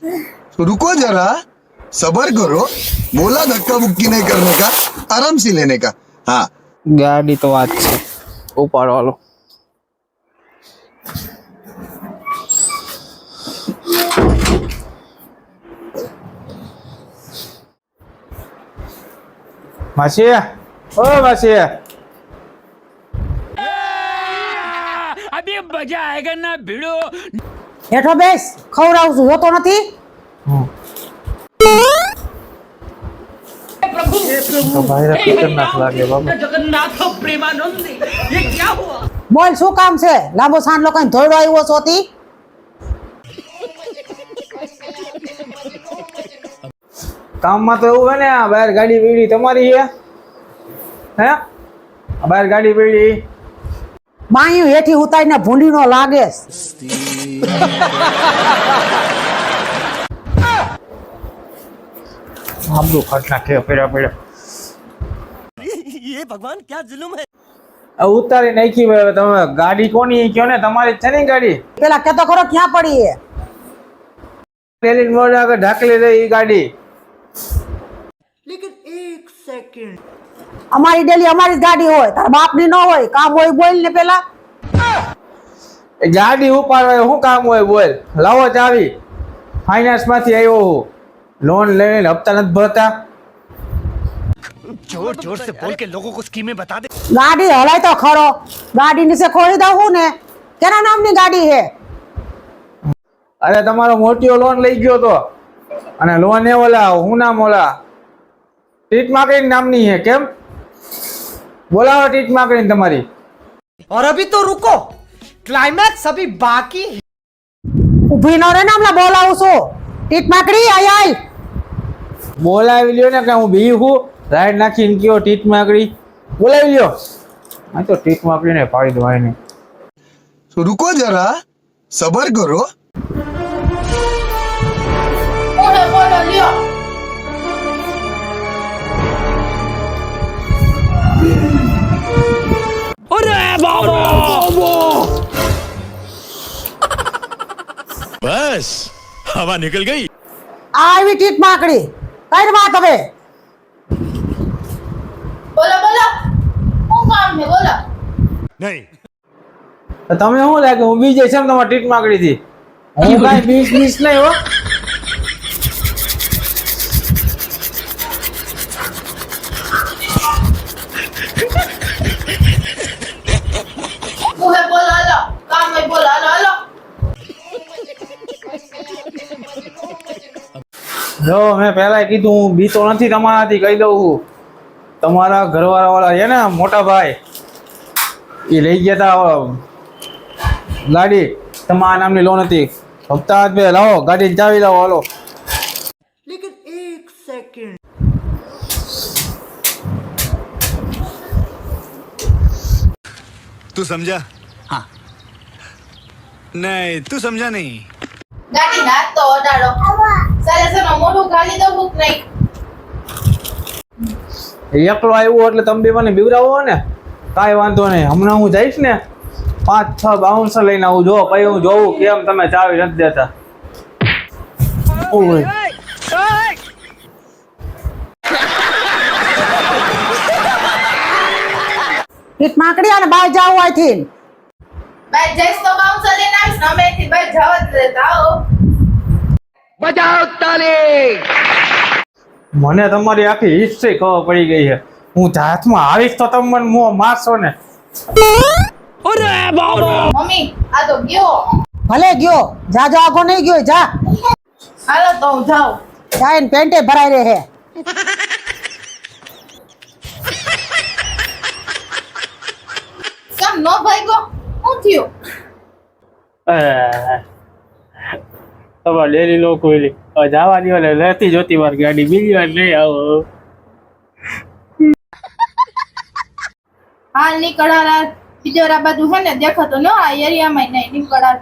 रुको जरा, सबर करो। बोला धक्का मुक्की नहीं करने का, आराम से लेने का। हाँ ગાડી તો વાત છે, ઉપાડો હાલો. માસી, ઓ માસી, अभी मजा आएगा ना भिड़ो. હેઠો બેસ, ખવડાવું છું, જોતો નથી. તો ભાઈ ખતરનાક લાગે બાબા. जगन्नाथ प्रेमानंद ये क्या हुआ? બોલ શું કામ છે? લાંબો સાંડલો કઈ ધોડો આવ્યો છો તી? કામમાં તો એવું હોય ને, આ બહાર ગાડી પડી તમારી છે હે? આ બહાર ગાડી પડી બાયું હેઠી ઉતારીને ભૂંડીનો લાગે. આબરૂ ખર્ચ નાખે પેડા પેડા. ये भगवान क्या जुल्म है. ઉતારી નાખી ભાઈ. તમે ગાડી કોની કયો ને? તમારી જ છે ને ગાડી? પેલા કેતો ખરો ક્યાં પડી હે? પેલી મોડ આગળ ઢાકલી રહી ગાડી. અમારી ડેલી અમારી જ ગાડી હોય, તારા બાપની ન હોય. કામ હોય બોલ ને પેલા. એ ગાડી ઉપાડવા શું કામ હોય બોલ? લાવો ચાવી, ફાઇનાન્સ માંથી આવ્યો હું, લોન લઈને હપ્તા નથી ભરતા. जोर जोर से बोल के लोगों को स्कीमें बता दे. ગાડી હલાય તો ખરો. ગાડી નીચે ખોલી દઉં ને. કેના નામની ગાડી હે? અરે તમારો મોટીઓ લોન લઈ ગયો તો, અને લોન એ ઓલા હું નામ ઓલા ટીટ માકડી નામની હે. કેમ બોલાવો ટીટ માકડી તમારી? और अभी तो रुको, क्लाइमैक्स अभी बाकी है. ઊભી ન રે ને, હમણાં બોલાવું છું. ટીટ માકડી આય આય. બોલાવી લ્યો ને, કે હું બી હું રાઈડ નાખીને કયો ટીટ માકડી બોલાવી લ્યો. આ તો ટીટ માકડી ને પાડી દો એને. रुको जरा, सबर करो. बस हवा निकल गई. આવી ટીટ માકડી કઈ વાત હવે? બોલો બોલો, શું કામ છે બોલો. नहीं. તો તમે શું લાગે હું બીજે છે ને તમારી ટીટ માકડી થી? હું કાંઈ બીસ નહીં હો. હું હે બોલો હાલો, કામ હોય બોલો હાલો હાલો. જો મેં પહેલા કીધું હું બીતો નથી તમારાથી, કહી દઉં છું. તમારા ઘરવાળા વાળા છે ને મોટા ભાઈ, એ લઈ ગયા હતા ગાડી, તમારા નામની લોન હતી. હપ્તા હાથ બે લાવો, ગાડી ચાવી લાવો હાલો. तू समझा? हाँ. नहीं तू समझा नहीं. ગાડી નાખ તો ઓડાડો. સરેસનો મોઢું ખાલી દો બુક નહીં. એકલો આવ્યો એટલે તમે બે મને બીવરાવો ને, કાંઈ વાંધો નહીં. હમણાં હું જઈશ ને 5-6 બાઉન્સર લઈને આવું. જો પછી હું જોઉં કેમ તમે ચાવી નથી દેતા. ઓય ટીટ માકડી અને બહાર જાવ અહીંથી. ભાઈ જઈશ તો બાઉન્સર લઈને આવીશ ને અમે અહીંથી ભાઈ જવા જ દેતા આવો. મને તમારી આખી હિસ્ટ્રી ખબર પડી ગઈ છે. હું જાતમાં આવીશ તો તમે મને મારશો ને. મમ્મી આ તો ગયો. ભલે ગયો, જાજો આગો નહીં ગયો. જા હાલો તો હું જાઉં. જાય ને પેન્ટે ભરાઈ રહે. કેમ નો ભાગ્યો? શું થયું? તમારે ડેરી લોકો જવાની ઓલે રહેતી જોતી વાર ગાડી બીજી વાર નહીં આવો. હા નીકળાલા બીજો રા બાજુ હે ને દેખાતો ન આ એરિયામાં નહીં નીકળા.